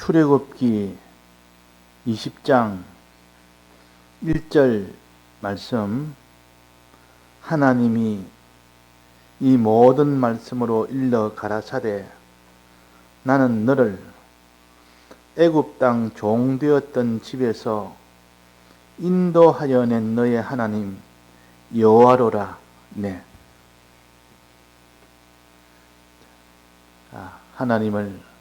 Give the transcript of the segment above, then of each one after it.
출애굽기 20장 1절 말씀, 하나님이 이 모든 말씀으로 일러 가라사대 나는 너를 애굽 땅 종되었던 집에서 인도하여 낸 너의 하나님 여호와로라. 네. 하나님을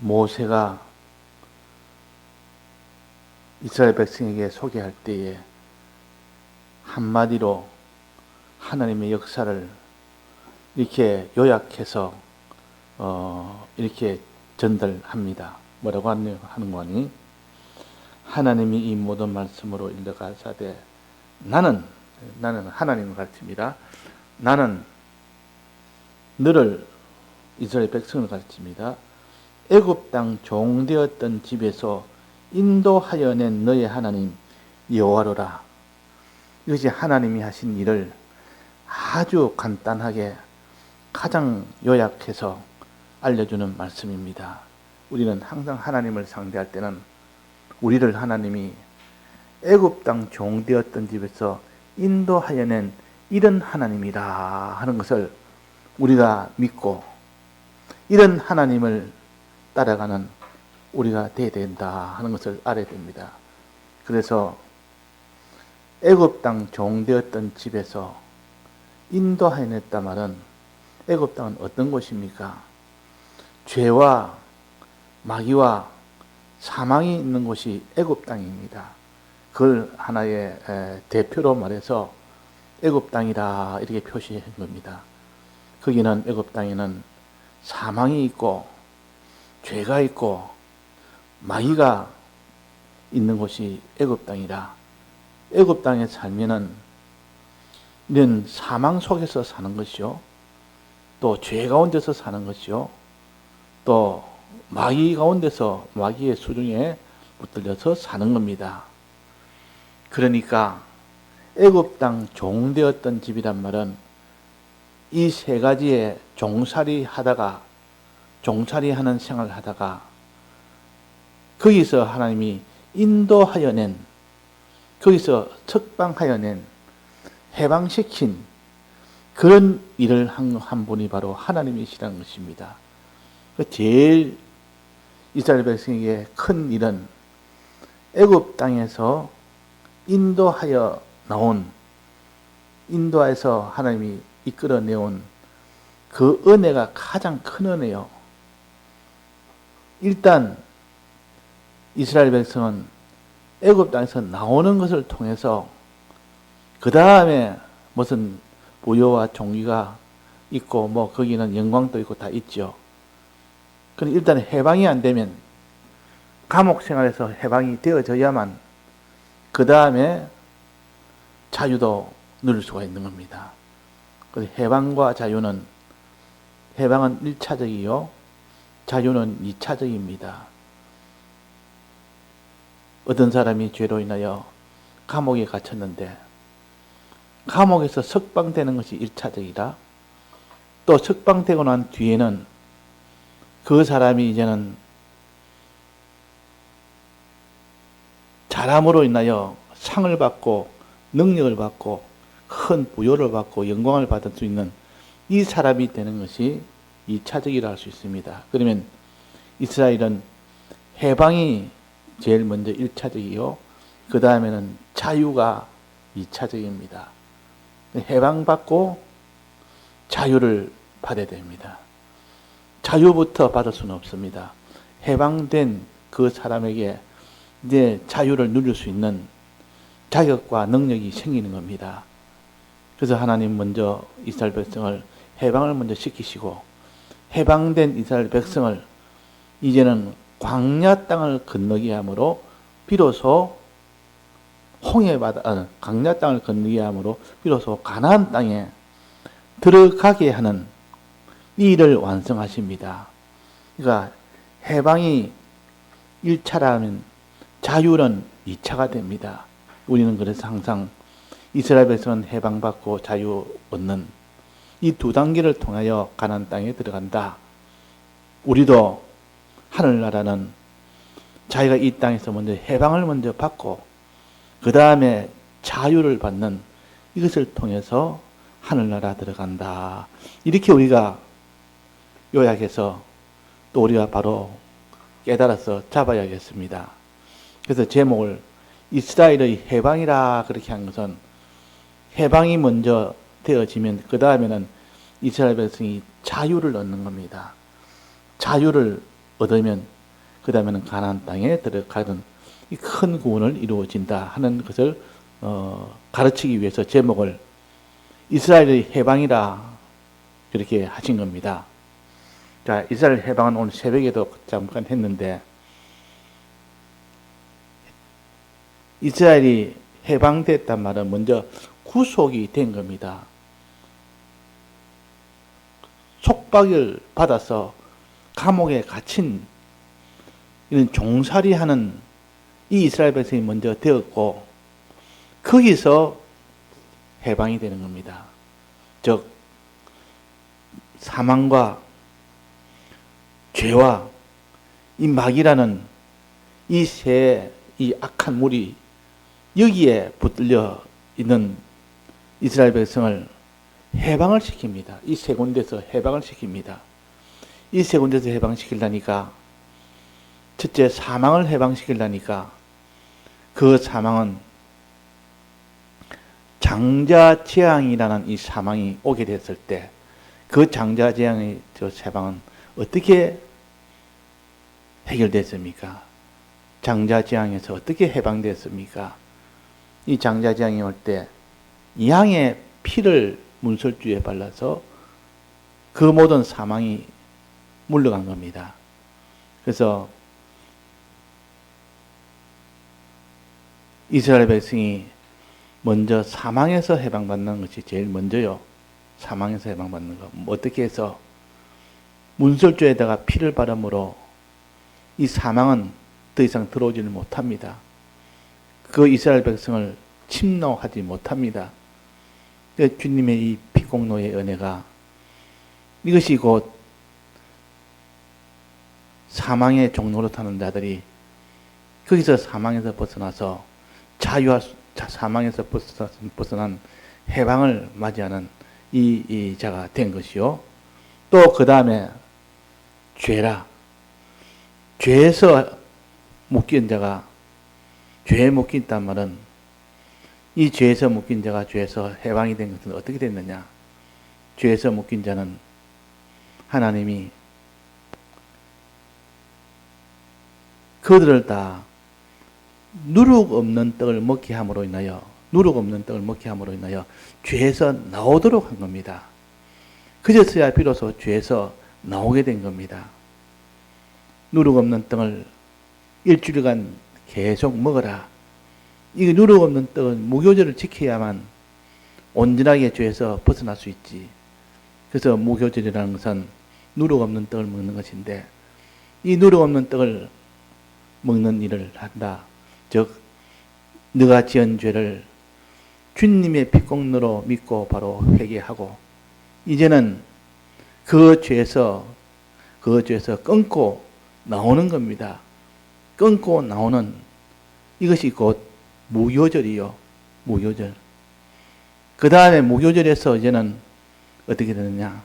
모세가 이스라엘 백성에게 소개할 때에 한마디로 하나님의 역사를 이렇게 요약해서 이렇게 전달합니다. 뭐라고 하는 거니? 하나님이 이 모든 말씀으로 일러가사대 나는 하나님을 가르칩니다. 나는 너를, 이스라엘 백성을 가르칩니다. 애굽 땅 종되었던 집에서 인도하여 낸 너의 하나님 여호와로라. 이것이 하나님이 하신 일을 아주 간단하게 가장 요약해서 알려주는 말씀입니다. 우리는 항상 하나님을 상대할 때는 우리를 하나님이 애굽 땅 종되었던 집에서 인도하여 낸 이런 하나님이라 하는 것을 우리가 믿고 이런 하나님을 따라가는 우리가 되어야 된다 하는 것을 알아야 됩니다. 그래서 애굽 땅 종되었던 집에서 인도하여 냈다 말은 애굽 땅은 어떤 곳입니까? 죄와 마귀와 사망이 있는 곳이 애굽 땅입니다. 그걸 하나의 대표로 말해서 애굽 땅이다 이렇게 표시한 겁니다. 거기는 애굽 땅에는 사망이 있고 죄가 있고 마귀가 있는 곳이 애굽 땅이라. 애굽 땅에 살면은 이런 사망 속에서 사는 것이요, 또 죄 가운데서 사는 것이요, 또 마귀 가운데서 마귀의 수중에 붙들려서 사는 겁니다. 그러니까 애굽 땅 종되었던 집이란 말은 이 세 가지의 종살이 하는 생활을 하다가 거기서 하나님이 인도하여 낸, 거기서 석방하여 낸, 해방시킨 그런 일을 한 분이 바로 하나님이시라는 것입니다. 제일 이스라엘 백성에게 큰 일은 애굽 땅에서 인도하여 나온, 인도에서 하나님이 이끌어내온 그 은혜가 가장 큰 은혜요. 일단 이스라엘 백성은 애굽 땅에서 나오는 것을 통해서 그 다음에 무슨 부여와 종기가 있고 뭐 거기는 영광도 있고 다 있죠. 그런데 일단 해방이 안 되면, 감옥 생활에서 해방이 되어져야만 그 다음에 자유도 누릴 수가 있는 겁니다. 그래서 해방과 자유는, 해방은 1차적이요 자유는 2차적입니다. 어떤 사람이 죄로 인하여 감옥에 갇혔는데 감옥에서 석방되는 것이 1차적이다. 또 석방되고 난 뒤에는 그 사람이 이제는 잘함으로 인하여 상을 받고 능력을 받고 큰 부여를 받고 영광을 받을 수 있는 이 사람이 되는 것이 2차적이라 할 수 있습니다. 그러면 이스라엘은 해방이 제일 먼저 1차적이요, 그 다음에는 자유가 2차적입니다. 해방받고 자유를 받아야 됩니다. 자유부터 받을 수는 없습니다. 해방된 그 사람에게 이제 자유를 누릴 수 있는 자격과 능력이 생기는 겁니다. 그래서 하나님 먼저 이스라엘 백성을 해방을 먼저 시키시고, 해방된 이스라엘 백성을 이제는 광야 땅을 건너게 함으로 비로소 광야 땅을 건너게 함으로 비로소 가나안 땅에 들어가게 하는 이 일을 완성하십니다. 그러니까 해방이 1차라면 자유는 2차가 됩니다. 우리는 그래서 항상 이스라엘 백성은 해방받고 자유 얻는, 이 두 단계를 통하여 가나안 땅에 들어간다. 우리도 하늘나라는 자기가 이 땅에서 먼저 해방을 먼저 받고 그 다음에 자유를 받는 이것을 통해서 하늘나라 들어간다. 이렇게 우리가 요약해서 또 우리가 바로 깨달아서 잡아야겠습니다. 그래서 제목을 이스라엘의 해방이라 그렇게 한 것은 해방이 먼저 되어지면 그 다음에는 이스라엘 백성이 자유를 얻는 겁니다. 자유를 얻으면 그 다음에는 가나안 땅에 들어가는 이 큰 구원을 이루어진다 하는 것을 가르치기 위해서 제목을 이스라엘의 해방이라 그렇게 하신 겁니다. 자, 이스라엘 해방은 오늘 새벽에도 잠깐 했는데 이스라엘이 해방됐단 말은 먼저 구속이 된 겁니다. 속박을 받아서 감옥에 갇힌 이런 종살이하는 이 이스라엘 백성이 먼저 되었고 거기서 해방이 되는 겁니다. 즉 사망과 죄와 이 마귀라는 이 악한 물이 여기에 붙들려 있는 이스라엘 백성을 해방을 시킵니다. 이 세 군데서 해방을 시킵니다. 이 세 군데서 해방시키려니까 첫째 사망을 해방시키려니까 그 사망은 장자재앙이라는 이 사망이 오게 됐을 때 그 장자재앙의 저 해방은 어떻게 해결됐습니까? 장자재앙에서 어떻게 해방됐습니까? 이 장자재앙이 올 때 양의 피를 문설주에 발라서 그 모든 사망이 물러간 겁니다. 그래서 이스라엘 백성이 먼저 사망에서 해방받는 것이 제일 먼저요. 사망에서 해방받는 것. 어떻게 해서 문설주에다가 피를 바름으로 이 사망은 더 이상 들어오지를 못합니다. 그 이스라엘 백성을 침노하지 못합니다. 주님의 이 피공로의 은혜가 이것이 곧 사망의 종로로 타는 자들이 거기서 사망에서 벗어나서 사망에서 벗어난 해방을 맞이하는 이 자가 된 것이요. 또 그 다음에 죄에서 묶인 자가 죄에 묶인단 말은 이 죄에서 묶인 자가 죄에서 해방이 된 것은 어떻게 됐느냐? 죄에서 묶인 자는 하나님이 그들을 다 누룩 없는 떡을 먹게 함으로 인하여 죄에서 나오도록 한 겁니다. 그제서야 비로소 죄에서 나오게 된 겁니다. 누룩 없는 떡을 일주일간 계속 먹어라. 이 누룩 없는 떡은 무교절을 지켜야만 온전하게 죄에서 벗어날 수 있지. 그래서 무교절이라는 것은 누룩 없는 떡을 먹는 것인데 이 누룩 없는 떡을 먹는 일을 한다. 즉 너가 지은 죄를 주님의 피공로로 믿고 바로 회개하고 이제는 그 죄에서 끊고 나오는 겁니다. 끊고 나오는 이것이 곧 무교절이요. 무교절. 그 다음에 무교절에서 이제는 어떻게 되느냐?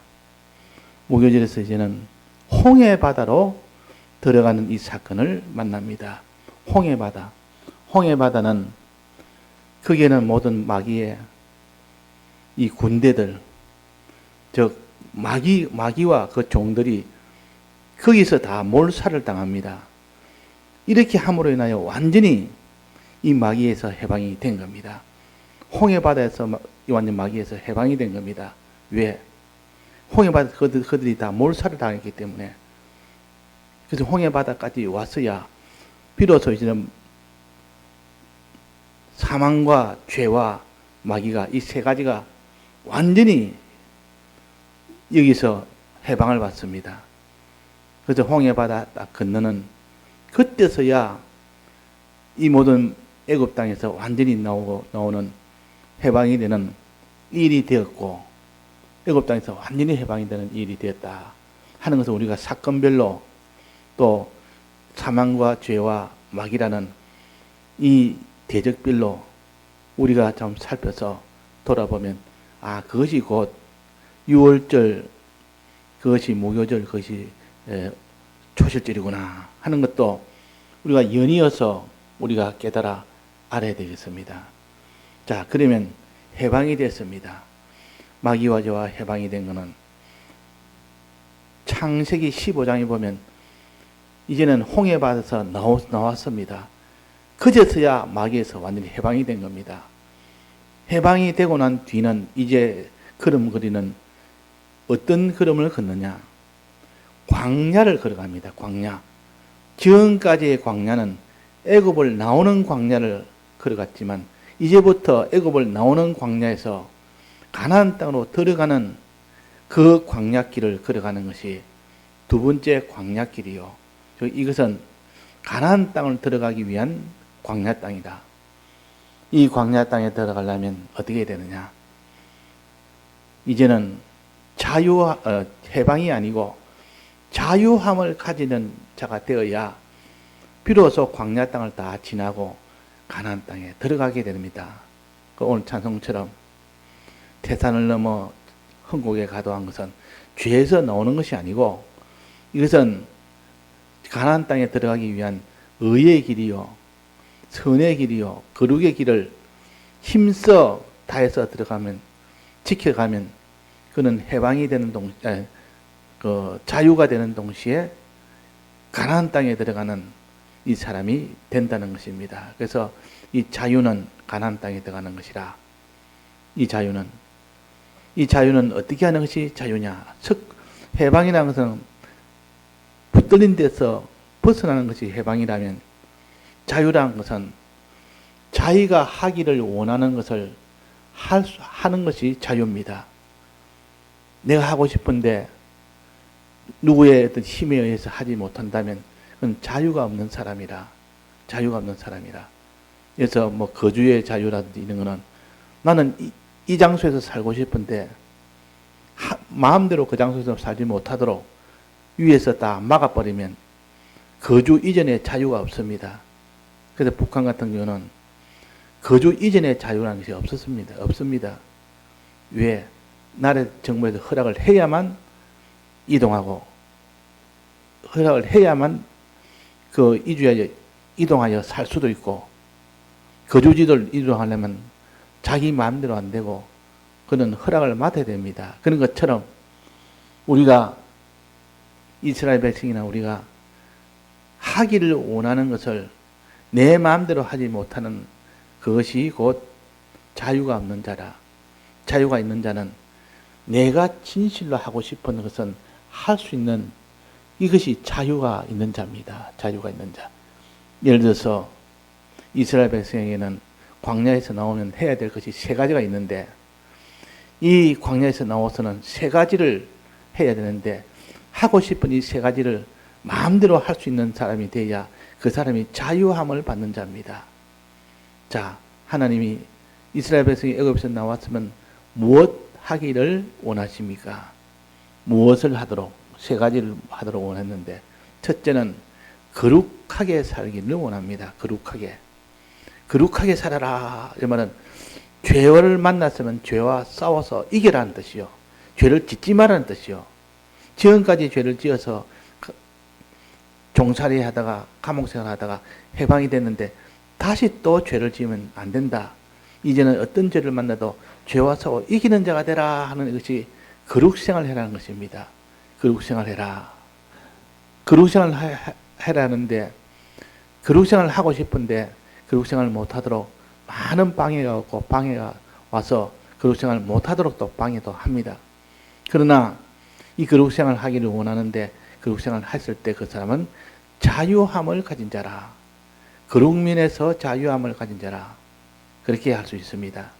무교절에서 이제는 홍해바다로 들어가는 이 사건을 만납니다. 홍해바다. 홍해바다는 거기에는 모든 마귀의 이 군대들, 즉 마귀와 그 종들이 거기서 다 몰살을 당합니다. 이렇게 함으로 인하여 완전히 이 마귀에서 해방이 된 겁니다. 홍해바다에서 완전 마귀에서 해방이 된 겁니다. 왜? 홍해바다 그들이 다 몰살을 당했기 때문에. 그래서 홍해바다까지 왔어야 비로소 이제는 사망과 죄와 마귀가 이 세 가지가 완전히 여기서 해방을 받습니다. 그래서 홍해바다 딱 건너는 그때서야 이 모든 애굽 땅에서 완전히 나오는 해방이 되는 일이 되었고, 애굽 땅에서 완전히 해방이 되는 일이 되었다 하는 것을 우리가 사건별로 또 사망과 죄와 마귀라는 이 대적별로 우리가 좀 살펴서 돌아보면 그것이 곧 유월절, 그것이 무교절, 그것이 초실절이구나 하는 것도 우리가 연이어서 우리가 깨달아 알아야 되겠습니다. 자, 그러면 해방이 됐습니다. 마귀와 죄와 해방이 된 것은 창세기 15장에 보면 이제는 홍해 받아서 나왔습니다. 그제서야 마귀에서 완전히 해방이 된 겁니다. 해방이 되고 난 뒤는 이제 걸음걸이는 어떤 걸음을 걷느냐? 광야를 걸어갑니다. 광야. 지금까지의 광야는 애굽을 나오는 광야를 걸어갔지만 이제부터 애굽을 나오는 광야에서 가나안 땅으로 들어가는 그 광야길을 걸어가는 것이 두 번째 광야길이요. 이것은 가나안 땅을 들어가기 위한 광야 땅이다. 이 광야 땅에 들어가려면 어떻게 해야 되느냐? 이제는 해방이 아니고 자유함을 가지는 자가 되어야 비로소 광야 땅을 다 지나고 가나안 땅에 들어가게 됩니다. 오늘 찬송처럼 태산을 넘어 흥곡에 가도한 것은 죄에서 나오는 것이 아니고 이것은 가나안 땅에 들어가기 위한 의의 길이요, 선의 길이요, 거룩의 길을 힘써 다해서 들어가면, 지켜가면 그는 해방이 되는 자유가 되는 동시에 가나안 땅에 들어가는 이 사람이 된다는 것입니다. 그래서 이 자유는 가나안 땅에 들어가는 것이라. 이 자유는 어떻게 하는 것이 자유냐? 즉 해방이라는 것은 붙들린 데서 벗어나는 것이 해방이라면, 자유라는 것은 자기가 하기를 원하는 것을 하는 것이 자유입니다. 내가 하고 싶은데 누구의 어떤 힘에 의해서 하지 못한다면 그건 자유가 없는 사람이라. 그래서 거주의 자유라든지 이런 거는 나는 이 장소에서 살고 싶은데 마음대로 그 장소에서 살지 못하도록 위에서 다 막아버리면 거주 이전의 자유가 없습니다. 그래서 북한 같은 경우는 거주 이전의 자유라는 것이 없습니다. 왜? 나라 정부에서 허락을 해야만 이동하고, 허락을 해야만 이동하여 살 수도 있고, 거주지를 이동하려면 자기 마음대로 안 되고, 그는 허락을 맡아야 됩니다. 그런 것처럼 우리가 이스라엘 백성이나 우리가 하기를 원하는 것을 내 마음대로 하지 못하는 그것이 곧 자유가 없는 자라. 자유가 있는 자는 내가 진실로 하고 싶은 것은 할 수 있는, 이것이 자유가 있는 자입니다. 자유가 있는 자. 예를 들어서 이스라엘 백성에게는 광야에서 나오면 해야 될 것이 세 가지가 있는데, 이 광야에서 나와서는 세 가지를 해야 되는데 하고 싶은 이 세 가지를 마음대로 할 수 있는 사람이 되어야 그 사람이 자유함을 받는 자입니다. 자, 하나님이 이스라엘 백성이 애굽에서 나왔으면 무엇 하기를 원하십니까? 무엇을 하도록, 세 가지를 하도록 원했는데, 첫째는 거룩하게 살기를 원합니다. 거룩하게 살아라. 이 말은 죄를 만났으면 죄와 싸워서 이겨라는 뜻이요. 죄를 짓지 말라는 뜻이요. 지금까지 죄를 지어서 종살이 하다가 감옥생활 하다가 해방이 됐는데 다시 또 죄를 지으면 안 된다. 이제는 어떤 죄를 만나도 죄와 싸워 이기는 자가 되라 하는 것이 거룩생활 해라는 것입니다. 거룩생활 해라. 거룩생활 해라는데, 거룩생활 하고 싶은데 거룩생활 못하도록 많은 방해가 와서 거룩생활 못하도록 또 방해도 합니다. 그러나 이 거룩생활 하기를 원하는데 거룩생활 했을 때 그 사람은 자유함을 가진 자라. 거룩면에서 자유함을 가진 자라. 그렇게 할 수 있습니다.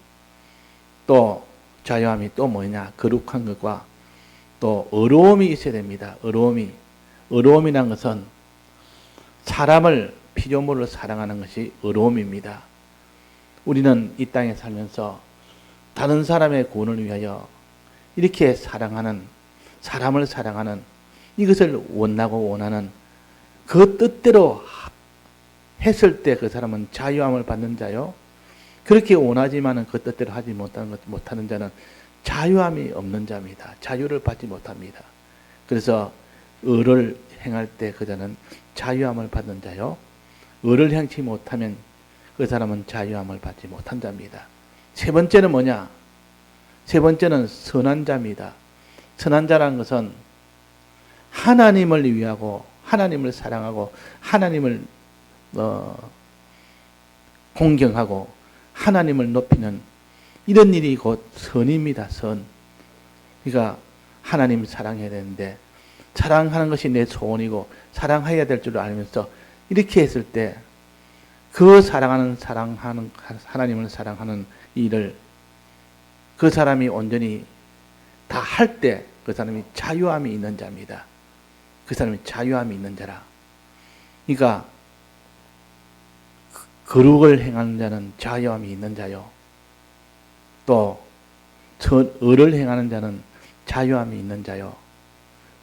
또 자유함이 또 뭐냐? 거룩한 것과 또 의로움이 있어야 됩니다. 의로움이란 것은 사람을 피조물을 사랑하는 것이 의로움입니다. 우리는 이 땅에 살면서 다른 사람의 구원을 위하여 이렇게 사랑하는, 사람을 사랑하는, 이것을 원하고 원하는 그 뜻대로 했을 때 그 사람은 자유함을 받는 자요. 그렇게 원하지만은 그 뜻대로 하지 못하는 자는 자유함이 없는 자입니다. 자유를 받지 못합니다. 그래서 의를 행할 때 그 자는 자유함을 받는 자요. 의를 행치 못하면 그 사람은 자유함을 받지 못한 자입니다. 세 번째는 뭐냐? 세 번째는 선한 자입니다. 선한 자라는 것은 하나님을 위하고 하나님을 사랑하고 하나님을 공경하고 하나님을 높이는 이런 일이 곧 선입니다. 선. 그러니까 하나님 사랑해야 되는데 사랑하는 것이 내 소원이고 사랑해야 될 줄 알면서 이렇게 했을 때 그 사랑하는 하나님을 사랑하는 일을 그 사람이 온전히 다 할 때 그 사람이 자유함이 있는 자입니다. 그 사람이 자유함이 있는 자라. 그러니까 거룩을 행하는 자는 자유함이 있는 자요. 또 의를 행하는 자는 자유함이 있는 자요.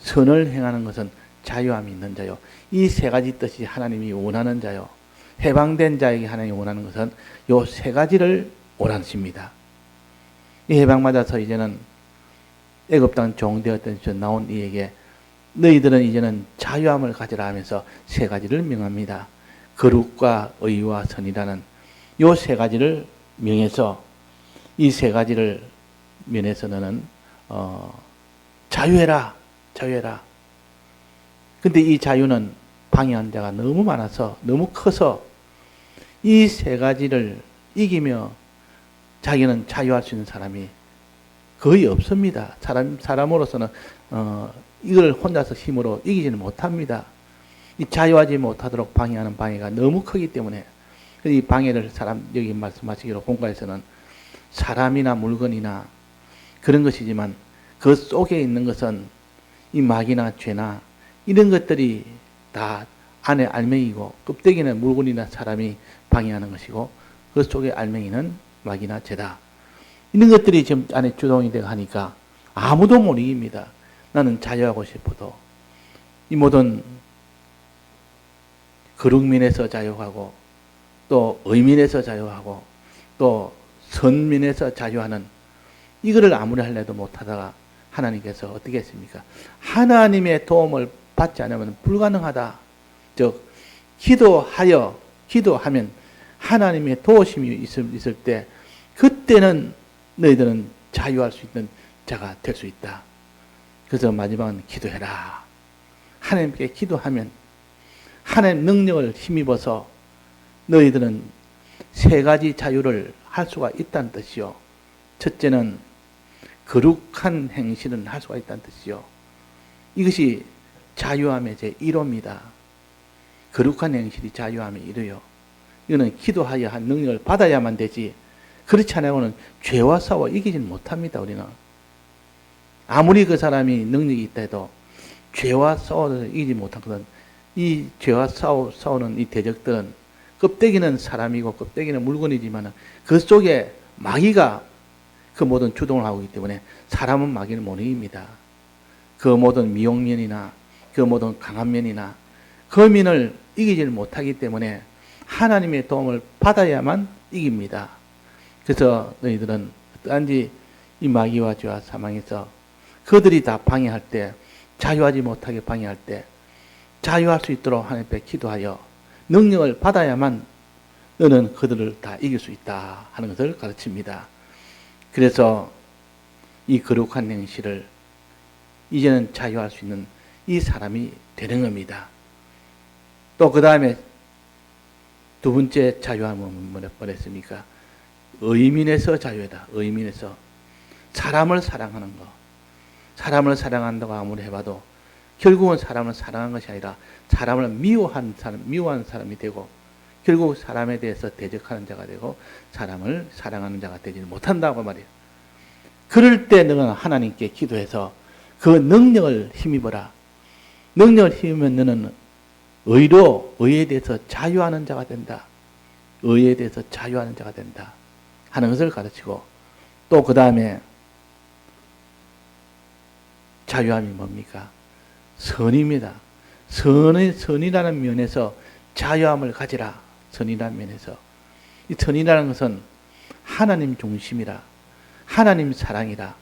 선을 행하는 것은 자유함이 있는 자요. 이 세 가지 뜻이 하나님이 원하는 자요. 해방된 자에게 하나님이 원하는 것은 이 세 가지를 원하십니다. 이 해방받아서 이제는 애굽 땅 종되었던 저 나온 이에게 너희들은 이제는 자유함을 가지라 하면서 세 가지를 명합니다. 거룩과 의와 선이라는 이 세 가지를 명해서 이 세 가지를 면해서 너는 자유해라. 자유해라. 근데 이 자유는 방해한 자가 너무 많아서 너무 커서 이 세 가지를 이기며 자기는 자유할 수 있는 사람이 거의 없습니다. 사람으로서는 이걸 혼자서 힘으로 이기지는 못합니다. 이 자유하지 못하도록 방해하는 방해가 너무 크기 때문에 이 방해를 여기 말씀하시기로 본가에서는 사람이나 물건이나 그런 것이지만 그 속에 있는 것은 이 마귀나 죄나 이런 것들이 다 안에 알맹이고 껍데기는 물건이나 사람이 방해하는 것이고 그 속에 알맹이는 마귀나 죄다. 이런 것들이 지금 안에 주동이 되고 하니까 아무도 못 이깁니다. 나는 자유하고 싶어도 이 모든 거룩민에서 자유하고 또 의민에서 자유하고 또 선민에서 자유하는 이거를 아무리 하려도 못하다가 하나님께서 어떻게 했습니까? 하나님의 도움을 받지 않으면 불가능하다. 즉 기도하면 하나님의 도우심이 있을 때 그때는 너희들은 자유할 수 있는 자가 될 수 있다. 그래서 마지막은 기도해라. 하나님께 기도하면 하나님 능력을 힘입어서 너희들은 세 가지 자유를 할 수가 있다는 뜻이요. 첫째는 거룩한 행실은 할 수가 있다는 뜻이요. 이것이 자유함의 제1호입니다. 거룩한 행실이 자유함의 1호요. 이거는 기도하여 한 능력을 받아야만 되지 그렇지 않으면 죄와 싸워 이기지는 못합니다. 우리는 아무리 그 사람이 능력이 있다 해도 죄와 싸워서 이기지 못하거든. 이 죄와 싸우는 이 대적들은 껍데기는 사람이고 껍데기는 물건이지만 그 속에 마귀가 그 모든 주동을 하고 있기 때문에 사람은 마귀는 못 이깁니다. 그 모든 미용면이나 그 모든 강한 면이나 그 면을 이기지를 못하기 때문에 하나님의 도움을 받아야만 이깁니다. 그래서 너희들은 어떠한지 이 마귀와 죄와 사망에서 그들이 다 방해할 때 자유하지 못하게 방해할 때 자유할 수 있도록 하나님 앞에 기도하여 능력을 받아야만 너는 그들을 다 이길 수 있다 하는 것을 가르칩니다. 그래서 이 거룩한 행실을 이제는 자유할 수 있는 이 사람이 되는 겁니다. 또 그 다음에 두 번째 자유함은 뭐랬습니까? 의민에서 자유다. 의민에서 사람을 사랑하는 것. 사람을 사랑한다고 아무리 해봐도 결국은 사람을 사랑한 것이 아니라 사람을 미워한 사람이 되고 결국 사람에 대해서 대적하는 자가 되고 사람을 사랑하는 자가 되지 못한다고 말이에요. 그럴 때 너는 하나님께 기도해서 그 능력을 힘입어라. 능력을 힘입으면 너는 의에 대해서 자유하는 자가 된다. 의에 대해서 자유하는 자가 된다. 하는 것을 가르치고 또 그 다음에 자유함이 뭡니까? 선입니다. 선이라는 면에서 자유함을 가지라. 선이라는 면에서. 이 선이라는 것은 하나님 중심이라. 하나님 사랑이라.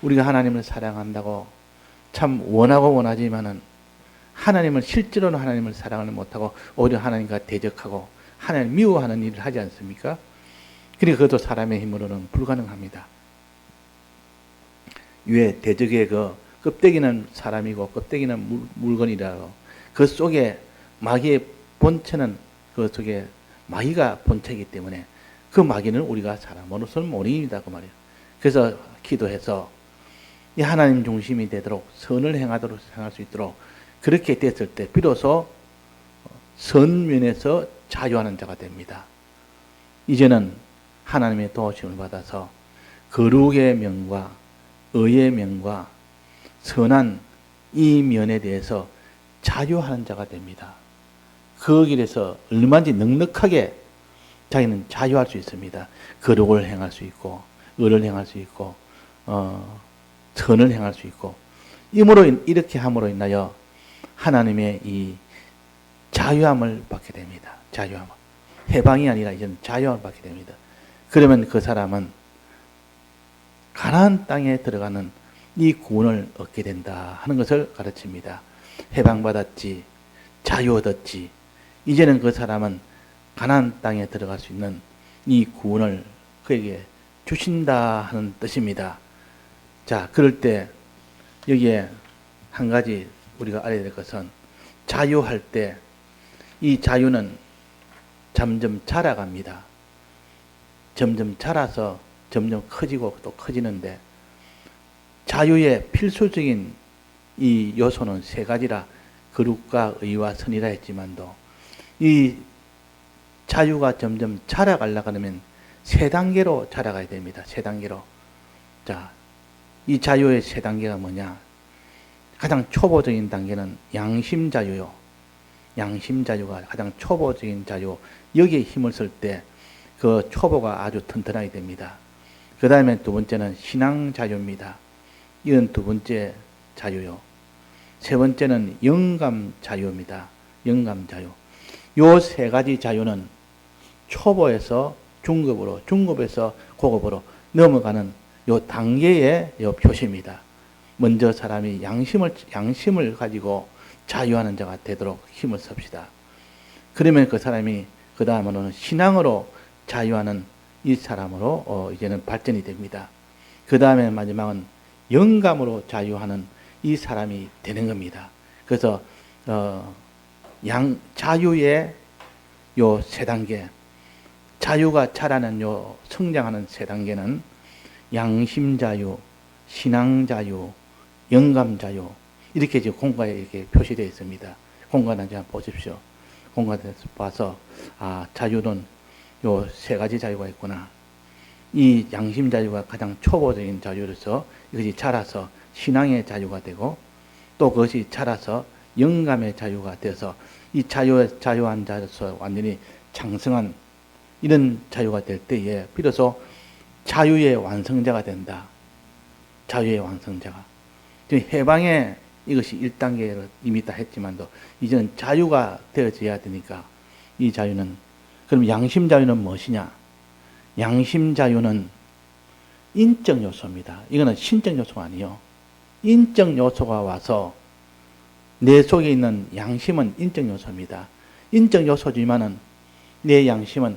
우리가 하나님을 사랑한다고 참 원하고 원하지만은 하나님을 실제로는 하나님을 사랑을 못하고 오히려 하나님과 대적하고 하나님을 미워하는 일을 하지 않습니까? 그러니까 그것도 사람의 힘으로는 불가능합니다. 왜 대적의 그 껍데기는 사람이고 껍데기는 물건이라고 그 속에 마귀의 본체는 그 속에 마귀가 본체이기 때문에 그 마귀는 우리가 사람으로서는 모릅니다. 그 말이에요. 그래서 기도해서 이 하나님 중심이 되도록 선을 행할 수 있도록 그렇게 됐을 때 비로소 선면에서 자유하는 자가 됩니다. 이제는 하나님의 도우심을 받아서 거룩의 면과 의의 면과 선한 이 면에 대해서 자유하는 자가 됩니다. 그 길에서 얼마든지 넉넉하게 자기는 자유할 수 있습니다. 거룩을 행할 수 있고 의를 행할 수 있고 선을 행할 수 있고 이렇게 함으로 인하여 하나님의 이 자유함을 받게 됩니다. 자유함. 해방이 아니라 이제는 자유함을 받게 됩니다. 그러면 그 사람은 가나안 땅에 들어가는 이 구원을 얻게 된다 하는 것을 가르칩니다. 해방받았지, 자유 얻었지. 이제는 그 사람은 가나안 땅에 들어갈 수 있는 이 구원을 그에게 주신다 하는 뜻입니다. 자, 그럴 때 여기에 한 가지 우리가 알아야 될 것은 자유할 때 이 자유는 점점 자라갑니다. 점점 자라서 점점 커지고 또 커지는데 자유의 필수적인 이 요소는 세 가지라 거룩과 의와 선이라 했지만도 이 자유가 점점 자라가려고 하면 세 단계로 자라가야 됩니다. 세 단계로. 자, 이 자유의 세 단계가 뭐냐? 가장 초보적인 단계는 양심 자유요. 양심 자유가 가장 초보적인 자유. 여기에 힘을 쓸 때 그 초보가 아주 튼튼하게 됩니다. 그 다음에 두 번째는 신앙 자유입니다. 이건 두 번째 자유요. 세 번째는 영감 자유입니다. 영감 자유. 요 세 가지 자유는 초보에서 중급으로, 중급에서 고급으로 넘어가는 요 단계의 요 표시입니다. 먼저 사람이 양심을 가지고 자유하는 자가 되도록 힘을 씁시다. 그러면 그 사람이 그 다음으로는 신앙으로 자유하는 이 사람으로 이제는 발전이 됩니다. 그 다음에 마지막은 영감으로 자유하는 이 사람이 되는 겁니다. 그래서 자유의 요 세 단계, 자유가 자라는 요 성장하는 세 단계는 양심 자유, 신앙 자유, 영감 자유 이렇게 지금 공과에 이렇게 표시되어 있습니다. 공과는 한번 보십시오. 공과에서 봐서 자유는 요 세 가지 자유가 있구나. 이 양심 자유가 가장 초보적인 자유로서 이것이 자라서 신앙의 자유가 되고 또 그것이 자라서 영감의 자유가 돼서 이 자유한 자로서 완전히 장성한 이런 자유가 될 때에 비로소 자유의 완성자가 된다. 자유의 완성자가. 지금 해방의 이것이 1단계를 이미 다 했지만도 이제는 자유가 되어져야 되니까 이 자유는 그럼 양심 자유는 무엇이냐? 양심 자유는 인적 요소입니다. 이거는 신적 요소가 아니에요. 인적 요소가 와서 내 속에 있는 양심은 인적 요소입니다. 인적 요소지만은 내 양심은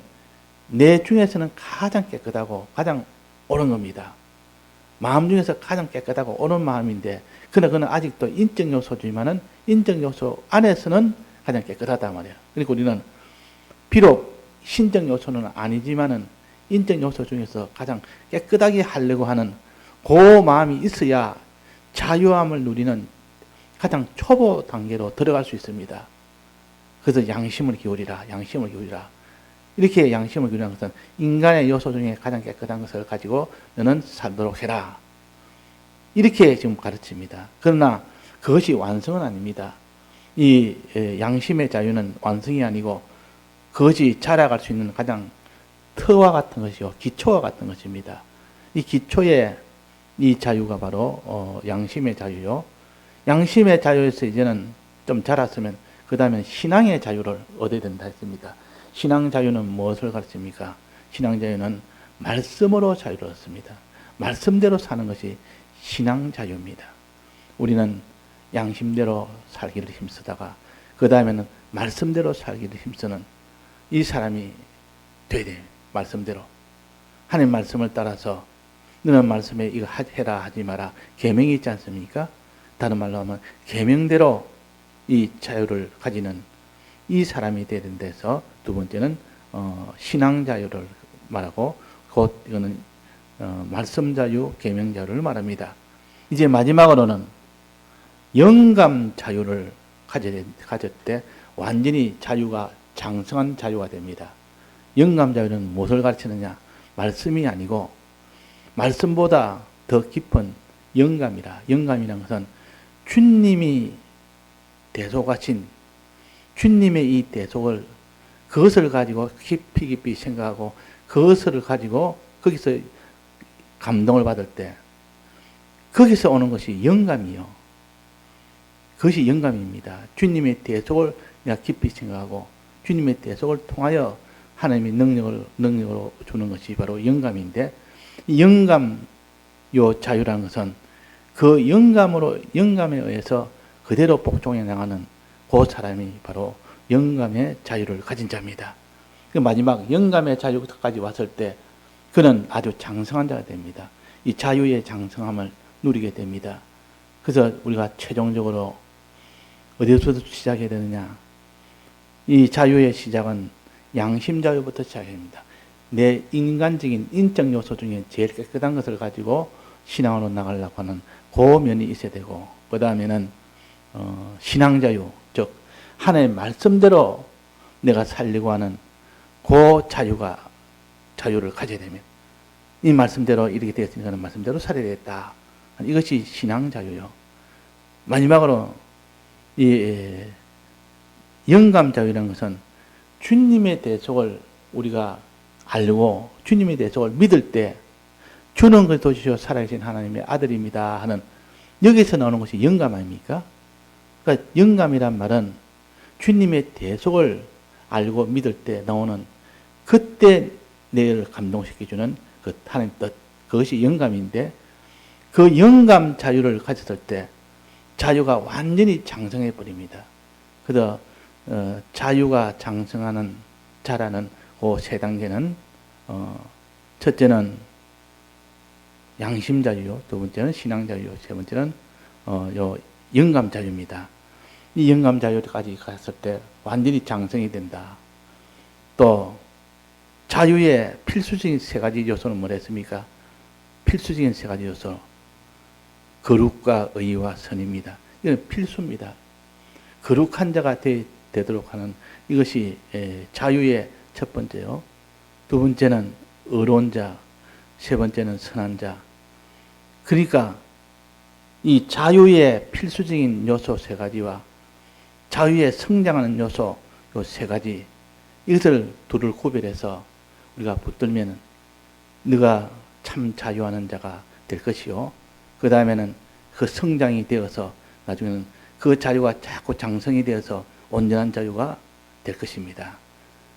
내 중에서는 가장 깨끗하고 가장 옳은 겁니다. 마음 중에서 가장 깨끗하고 옳은 마음인데 그러나 그는 아직도 인적 요소지만은 인적 요소 안에서는 가장 깨끗하단 말이에요. 그러니까 우리는 비록 신적 요소는 아니지만은 인적 요소 중에서 가장 깨끗하게 하려고 하는 그 마음이 있어야 자유함을 누리는 가장 초보 단계로 들어갈 수 있습니다. 그래서 양심을 기울이라, 양심을 기울이라. 이렇게 양심을 기울이는 것은 인간의 요소 중에 가장 깨끗한 것을 가지고 너는 살도록 해라. 이렇게 지금 가르칩니다. 그러나 그것이 완성은 아닙니다. 이 양심의 자유는 완성이 아니고 그것이 자라갈 수 있는 가장 터와 같은 것이요, 기초와 같은 것입니다. 이 기초에 이 자유가 바로 양심의 자유요. 양심의 자유에서 이제는 좀 자랐으면 그 다음에 신앙의 자유를 얻어야 된다 했습니다. 신앙 자유는 무엇을 가르칩니까? 신앙 자유는 말씀으로 자유를 얻습니다. 말씀대로 사는 것이 신앙 자유입니다. 우리는 양심대로 살기를 힘쓰다가 그 다음에는 말씀대로 살기를 힘쓰는 이 사람이 돼야 돼요. 말씀대로. 하나님 말씀을 따라서 너는 말씀에 이거 해라 하지 마라 계명이 있지 않습니까? 다른 말로 하면 계명대로 이 자유를 가지는 이 사람이 되는 데서 두 번째는 신앙 자유를 말하고 곧 이거는 말씀 자유, 계명 자유를 말합니다. 이제 마지막으로는 영감 자유를 가질 때 완전히 자유가 장성한 자유가 됩니다. 영감 자유는 무엇을 가르치느냐? 말씀이 아니고 말씀보다 더 깊은 영감이라. 영감이라는 것은 주님이 대속하신 주님의 이 대속을 그것을 가지고 깊이 생각하고 그것을 가지고 거기서 감동을 받을 때 거기서 오는 것이 영감이요. 그것이 영감입니다. 주님의 대속을 내가 깊이 생각하고 주님의 대속을 통하여 하나님의 능력으로 주는 것이 바로 영감인데 이 영감 요 자유라는 것은 그 영감에 의해서 그대로 복종해 나가는 그 사람이 바로 영감의 자유를 가진 자입니다. 그 마지막 영감의 자유까지 왔을 때 그는 아주 장성한 자가 됩니다. 이 자유의 장성함을 누리게 됩니다. 그래서 우리가 최종적으로 어디서부터 시작해야 되느냐? 이 자유의 시작은 양심 자유부터 시작합니다. 내 인간적인 인적 요소 중에 제일 깨끗한 것을 가지고 신앙으로 나가려고 하는 그 면이 있어야 되고 그 다음에는 신앙 자유, 즉 하나님의 말씀대로 내가 살려고 하는 그 자유를 가져야 되면 이 말씀대로 이렇게 되었으니까 말씀대로 살아야 되겠다. 이것이 신앙 자유요. 마지막으로 이 영감 자유라는 것은 주님의 대속을 우리가 알고 주님의 대속을 믿을 때 주는 그리스도시요 살아계신 하나님의 아들입니다 하는 여기서 나오는 것이 영감 아닙니까? 그러니까 영감이란 말은 주님의 대속을 알고 믿을 때 나오는 그때 내를 감동시켜주는 그 하나님 뜻 그것이 영감인데 그 영감 자유를 가졌을 때 자유가 완전히 장성해 버립니다. 그래서 자유가 장성하는 자라는 그 세 단계는 첫째는 양심 자유요, 두 번째는 신앙 자유요, 세 번째는 요 영감 자유입니다. 이 영감 자유까지 갔을 때 완전히 장성이 된다. 또 자유의 필수적인 세 가지 요소는 뭐랬습니까? 필수적인 세 가지 요소. 거룩과 의와 선입니다. 이건 필수입니다. 거룩한 자가 되도록 하는 이것이 자유의 첫 번째요. 두 번째는 의로운 자, 세 번째는 선한 자. 그러니까 이 자유의 필수적인 요소 세 가지와 자유의 성장하는 요소 요 세 가지 이것을 둘을 구별해서 우리가 붙들면 네가 참 자유하는 자가 될 것이요. 그 다음에는 그 성장이 되어서 나중에는 그 자유가 자꾸 장성이 되어서 온전한 자유가 될 것입니다.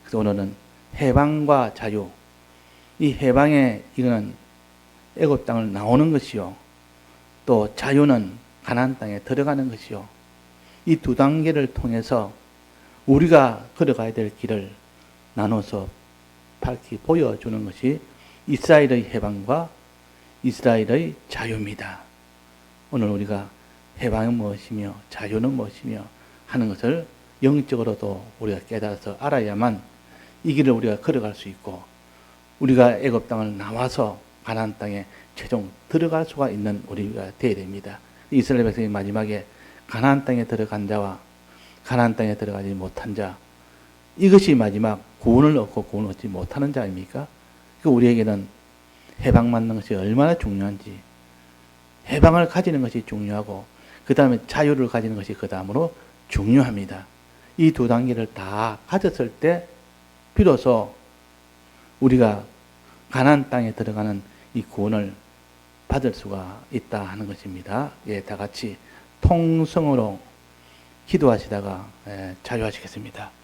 그래서 오늘은 해방과 자유, 이 해방에 이거는 애굽 땅을 나오는 것이요. 또 자유는 가나안 땅에 들어가는 것이요. 이 두 단계를 통해서 우리가 걸어가야 될 길을 나눠서 밝히 보여주는 것이 이스라엘의 해방과 이스라엘의 자유입니다. 오늘 우리가 해방은 무엇이며 자유는 무엇이며 하는 것을 영적으로도 우리가 깨달아서 알아야만 이 길을 우리가 걸어갈 수 있고 우리가 애굽 땅을 나와서 가나안 땅에 최종 들어갈 수가 있는 우리가 되어야 됩니다. 이스라엘 백성이 마지막에 가나안 땅에 들어간 자와 가나안 땅에 들어가지 못한 자 이것이 마지막 구원을 얻고 구원을 얻지 못하는 자입니까? 우리에게는 해방받는 것이 얼마나 중요한지 해방을 가지는 것이 중요하고 그 다음에 자유를 가지는 것이 그 다음으로 중요합니다. 이 두 단계를 다 가졌을 때 비로소 우리가 가나안 땅에 들어가는 이 구원을 받을 수가 있다 하는 것입니다. 예, 다 같이 통성으로 기도하시다가 자유하시겠습니다.